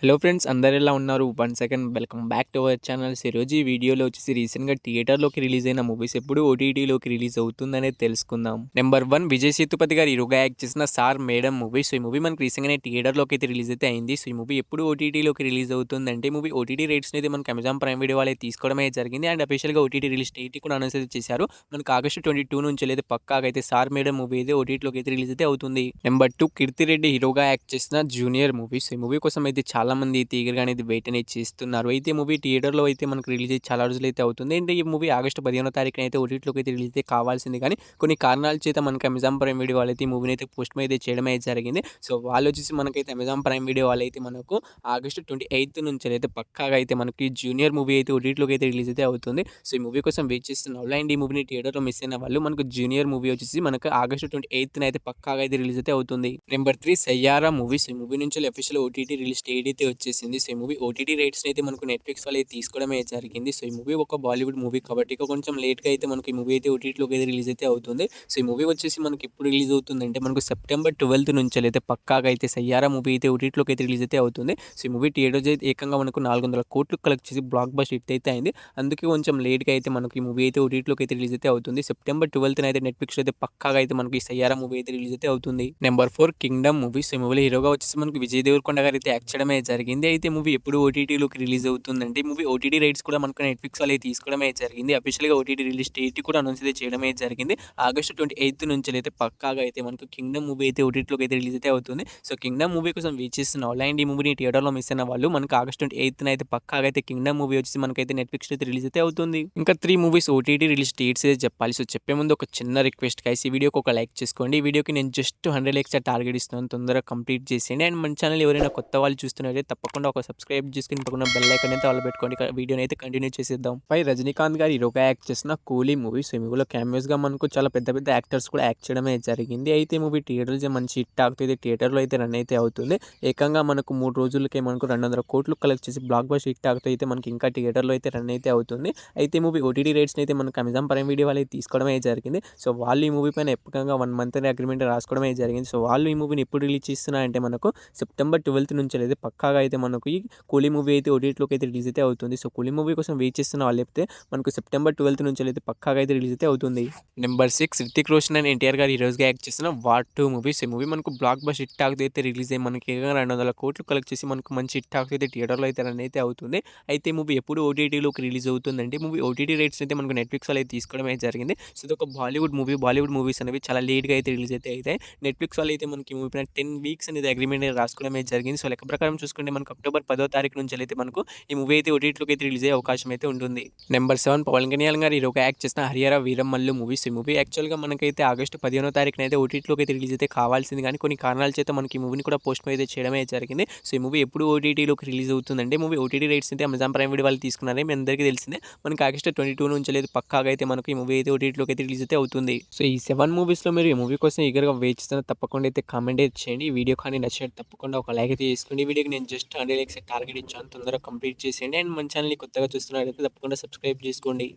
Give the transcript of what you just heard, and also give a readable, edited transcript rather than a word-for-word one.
Hello friends, అందరు ఎలా ఉన్నారు? One second welcome back to our channels. ఈరోజు ఈ వీడియోలో వచ్చేసి రీసెంట్గా థియేటర్లోకి రిలీజ్ అయిన మూవీస్ ఎప్పుడు ఓటీటీలోకి రిలీజ్ అవుతుందనేది తెలుసుకుందాం. నెంబర్ 1, విజయ్ సేతుపతి గారు హీరోగా యాక్ట్ చేసిన సార్ మేడం మూవీ. సో ఈ మూవీ మనకి రీసెంట్గానే థియేటర్లోకి అయితే రిలీజ్ అయితే అయింది. సో ఈ మూవీ ఎప్పుడు ఓటీటీలోకి రిలీజ్ అవుతుందంటే మూవీ ఓటీటీ రేట్స్ అయితే మనకి అమెజాన్ ప్రైమ్ వీడియో వాళ్ళే తీసుకోవడమే జరిగింది. అండ్ అఫీషియల్గా ఓటీటీ రిలీజ్ డేట్ కూడా అనౌన్స్ అయితే చేశారు. మనకు ఆగస్టు 22 నుంచి అయితే పక్కాగా అయితే సార్ మేడం మూవీ అయితే ఓటీటీలోకి అయితే రిలీజ్ అయితే అవుతుంది. నెంబర్ 2, కీర్తిరెడ్డి హీరోగా యాక్ట్ చేసిన జూనియర్ మూవీ. సో ఈ మూవీ కోసం అయితే చాలా మంది అయితే ఈగర్గా అనేది వెయిట్ అనేది చేస్తున్నారు. అయితే మూవీ థియేటర్లో అయితే మనకు రిలీజ్ అయ్యి చాలా రోజులు అయితే అవుతుంది. అంటే ఈ మూవీ ఆగస్టు 15వ తారీఖున అయితే ఓటీటీలోకి అయితే రిలీజ్ అయితే కావాల్సింది, కానీ కొన్ని కారణాల చేత మనకి అమెజాన్ ప్రైమ్ వీడియో వాళ్ళైతే ఈ మూవీని అయితే పోస్ట్ అయితే చేయడం అయితే జరిగింది. సో వాళ్ళు వచ్చేసి మనకైతే అమెజాన్ ప్రైమ్ వీడియో వాళ్ళైతే మనకు ఆగస్టు 28 నుంచి అయితే పక్కాగా అయితే మనకి జూనియర్ మూవీ అయితే ఓటీటీలోకి అయితే రిలీజ్ అయితే అవుతుంది. సో ఈ మూవీ కోసం వెయిట్ చేస్తున్న అండ్ ఈ మూవీని థియేటర్లో మిస్ అయిన వాళ్ళు మనకు జూనియర్ మూవీ వచ్చేసి మనకు ఆగస్టు 28 అయితే పక్కాగా అయితే రిలీజ్ అయితే అవుతుంది. Number 3, Saiyaara movie. సో ఈ మూవీ నుంచి అఫీషియల్ ఓటీటీ రిలీజ్ డేట్ అయితే వచ్చేసింది. సో ఈ మూవీ ఓటీటీ రేట్స్ అయితే మనకు నెట్ఫ్లిక్స్ వాళ్ళు తీసుకోవడమే జరిగింది. సో ఈ మూవీ ఒక బాలీవుడ్ మూవీ కాబట్టి కొంచెం లేట్గా అయితే మనకి ఈ మూవీ అయితే ఓటీటీలోకి అయితే రిలీజ్ అయితే అవుతుంది. సో ఈ మూవీ వచ్చేసి మనకి ఎప్పుడు రిలీజ్ అవుతుందంటే మనకు సెప్టెంబర్ 12 నుంచి అయితే పక్కాగా అయితే సయ్యారా మూవీ అయితే ఓటీటీలోకి అయితే రిలీజ్ అయితే అవుతుంది. సో ఈ మూవీ థియేటర్స్ అయితే ఏకంగా మనకు 400 కోట్లు కలెక్ట్ చేసి బ్లాక్ బస్టర్ హిట్ అయితే అయింది. అందుకే కొంచెం లేట్గా అయితే మనకి ఈ మూవీ అయితే ఓటీటీలోకి అయితే రిలీజ్ అయితే అవుతుంది. సెప్టెంబర్ 12 అయితే నెట్ఫ్లిక్స్ అయితే పక్కాగా అయితే మనకి సయ్యారా మూవీ అయితే రిలీజ్ అయితే అవుతుంది. Number 4, Kingdom movie. సో ఈ మూవీలో హీరోగా వచ్చేసి మనకి విజయ్ దేవరకొండ గారు అయితే యాక్ట్ చేయడమే జరిగింది. అయితే మూవీ ఎప్పుడు ఓటీటీలోకి రిలీజ్ అవుతుందంటే ఈ మూవీ ఓటీటీ రైట్స్ కూడా మనకు నెట్ఫ్లిక్స్ వాళ్ళు తీసుకోవడమే జరిగింది. అఫీషియల్గా ఓటీటీ రిలీజ్ డేట్ కూడా అనౌన్స్ అయితే చేయడమే జరిగింది. ఆగస్టు 28 నుంచి అయితే పక్కాగా అయితే మనకు కింగ్డమ్ మూవీ అయితే ఓటీటీలోకి అయితే రిలీజ్ అయితే అవుతుంది. సో కింగ్డమ్ మూవీ కోసం వెయిట్ చేస్తున్న అండ్ ఈ మూవీని థియేటర్లో మిస్ అయిన వాళ్ళు మనకు ఆగస్టు 28 అయితే పక్కాగా అయితే కింగ్డమ్ మూవీ వచ్చేసి మనకైతే నెట్ఫ్లిక్స్ అయితే రిలీజ్ అయితే అవుతుంది. ఇంకా 3 మూవీస్ ఓటీటీ రిలీజ్ డేట్స్ అయితే చెప్పాలి. సో చెప్పే ముందు ఒక చిన్న రిక్వెస్ట్ గైస్, ఈ వీడియోకి ఒక లైక్ చేసుకోండి. ఈ వీడియోకి నేను జస్ట్ 100 లైక్స్ టార్గెట్ ఇస్తున్నాను, తొందరగా కంప్లీట్ చేసేయండి. అండ్ మన ఛానల్ ఎవరైనా కొత్త వాళ్ళు చూస్తున్నారైతే తప్పకుండా ఒక సబ్స్క్రైబ్ చేసుకుని పక్కన బెల్ ఐకాన్ అయితే వాళ్ళు పెట్టుకోండి. వీడియోని అయితే కంటిన్యూ చేసేద్దాం. పై రజనీకాంత్ గారు హీరోగా యాక్ట్ చేసిన కూలీ మూవీ. సో ఈ మూవీలో క్యామియోస్ గా మనకు చాలా పెద్ద పెద్ద యాక్టర్స్ కూడా యాక్ట్ చేయడమే జరిగింది. అయితే మూవీ థియేటర్స్ మంచి హిట్ అవుతుంది, థియేటర్లో అయితే రన్ అయితే అవుతుంది. ఏకంగా మనకు 3 రోజులకే మనకు 200 కోట్లు కలెక్ట్ చేసి బ్లాక్ బస్టర్ హిట్ అయితే మనకి ఇంకా థియేటర్లో అయితే రన్ అయితే అవుతుంది. అయితే మూవీ ఓటీటీ రేట్స్ అయితే మనకు అమెజాన్ ప్రైమ్ వీడియో వాళ్ళు తీసుకోవడమే జరిగింది. సో వాళ్ళు ఈ మూవీ పైన ఎప్పటికంగా 1 మంత్ అగ్రిమెంట్ రాసుకోవడమే జరిగింది. సో వాళ్ళు ఈ మూవీని ఎప్పుడు రిలీజ్ చేస్తున్నారంటే మనకు సెప్టెంబర్ 12 నుంచి అయితే పక్కాగా అయితే మనకు ఈ కూలీ మూవీ అయితే ఓటీటీలోకి అయితే రిలీజ్ అయితే అవుతుంది. సో కూలీ మూవీ కోసం వెయిట్ చేస్తున్న వాళ్ళు అయితే మనకు సెప్టెంబర్ 12 నుంచి అయితే పక్కాగా అయితే రిలీజ్ అయితే అవుతుంది. నెంబర్ 6, రితిక్ రోషన్ అండ్ ఎన్టీఆర్ గారు హీరోస్గా యాక్ట్ చేసిన వార్ 2 మూవీస్. ఈ మూవీ మనకు బ్లాక్ బస్టర్ హిట్ అయితే రిలీజ్ అయ్యి మనకి 200 కోట్లు కలెక్ట్ చేసి మనకు మంచి హిట్ అయితే థియేటర్లో అయితే రన్ అయితే అవుతుంది. అయితే మూవీ ఎప్పుడు ఓటీటీలోకి రిలీజ్ అవుతుందంటే మూవీ ఓటీటీ రేట్స్ అయితే మనకు నెట్ఫ్లిక్స్ వాళ్ళు అయితే తీసుకోవడం అయితే జరిగింది. సో ఇది ఒక బాలీవుడ్ మూవీ. బాలీవుడ్ మూవీస్ అనేవి చాలా లేట్గా అయితే రిలీజ్ అయితే అవుతాయి. నెట్ఫ్లిక్స్ వాళ్ళు అయితే మనకి మూవీ పైన 10 వీక్స్ అనేది అగ్రిమెంట్ రాసుకోవడం అయితే జరిగింది. సో లెక్క ప్రకారం చూసుకుంటే మనకు అక్టోబర్ 10వ తారీఖు నుంచి అయితే మనకు ఈ మూవీ అయితే ఓటీటీలోకి అయితే రిలీజ్ అయ్యే అవకాశం అయితే ఉంటుంది. నెంబర్ 7, పవన్ కళ్యాణ్ గారు హీరోగా యాక్ట్ చేసిన హరిహర వీరమల్లు మూవీస్. ఈ మూవీ యాక్చువల్గా మనకైతే ఆగస్టు 15వ తారీఖున అయితే ఓటీటీలోకి అయితే రిలీజ్ అయితే కావాల్సింది, కానీ కొన్ని కారణాల చేత మనకి ఈ మూవీని కూడా పోస్ట్ అయితే చేయడమే జరిగింది. సో ఈ మూవీ ఎప్పుడు ఓటీటీలోకి రిలీజ్ అవుతుందంటే మూవీ ఓటీటీ రైట్స్ అయితే అమెజాన్ ప్రైమ్ వీడియో వాళ్ళు తీసుకున్నారని మీ అందరికీ తెలిసిందే. మనకి ఆగస్టు 22 నుంచి లేదు పక్కాగా అయితే మనకి ఈ మూవీ అయితే ఓటీటీలోకి అయితే రిలీజ్ అయితే అవుతుంది. సో ఈ 7 మూవీస్లో మీరు ఈ మూవీ కోసం ఈగర్గా వెయిట్ చేస్తున్న తప్పకుండా అయితే కామెంట్ అయితే చేయండి. ఈ వీడియో కానీ నచ్చినట్టు తప్పకుండా ఒక లైక్ అయితే చేసుకోండి. ఈ వీడియోకి నేను జస్ట్ 100 లైక్స్ టార్గెట్ ఇచ్చాను, తొందరగా కంప్లీట్ చేసేయండి. అండ్ మన ఛానల్ని కొత్తగా చూస్తున్నట్లయితే తప్పకుండా సబ్స్క్రైబ్ చేసుకోండి.